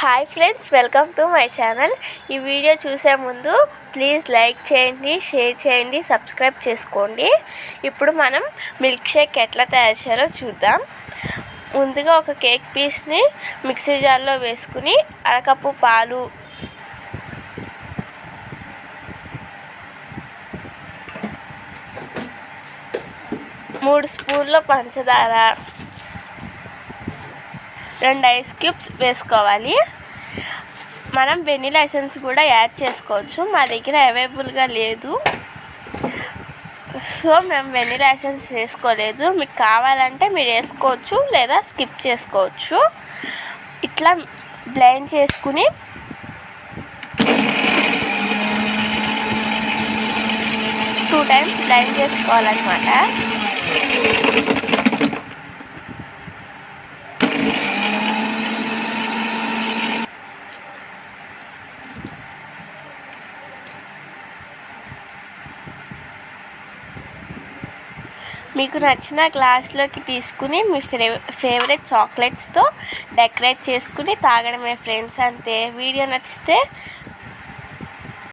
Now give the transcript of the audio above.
Hi friends, welcome to my channel. ఈ video చూసే ముందు ప్లీజ్ లైక్ చేయండి, షేర్ చేయండి, సబ్స్క్రైబ్ చేసుకోండి. ఇప్పుడు మనం మిల్క్ షేక్ ఎట్లా తయారు చేయాలో చూద్దాం. ముందుగా ఒక కేక్ పీస్ని మిక్సీ జార్లో వేసుకుని అరకప్పు పాలు, 3 స్పూన్ల పంచదార, 2 ఐస్ క్యూబ్స్ వేసుకోవాలి. మనం వెనిలా ఎసెన్స్ కూడా యాడ్ చేసుకోవచ్చు. మా దగ్గర అవైలబుల్గా లేదు, సో మేము వెనిలా ఎసెన్స్ వేసుకోలేదు. మీకు కావాలంటే మీరు వేసుకోవచ్చు లేదా స్కిప్ చేసుకోవచ్చు. ఇట్లా బ్లెండ్ చేసుకుని టూ టైమ్స్ బ్లెండ్ చేసుకోవాలన్నమాట. మీకు నచ్చిన గ్లాస్లోకి తీసుకుని మీ ఫేవరెట్ చాక్లెట్స్తో డెకరేట్ చేసుకుని తాగడమే ఫ్రెండ్స్, అంతే. వీడియో నచ్చితే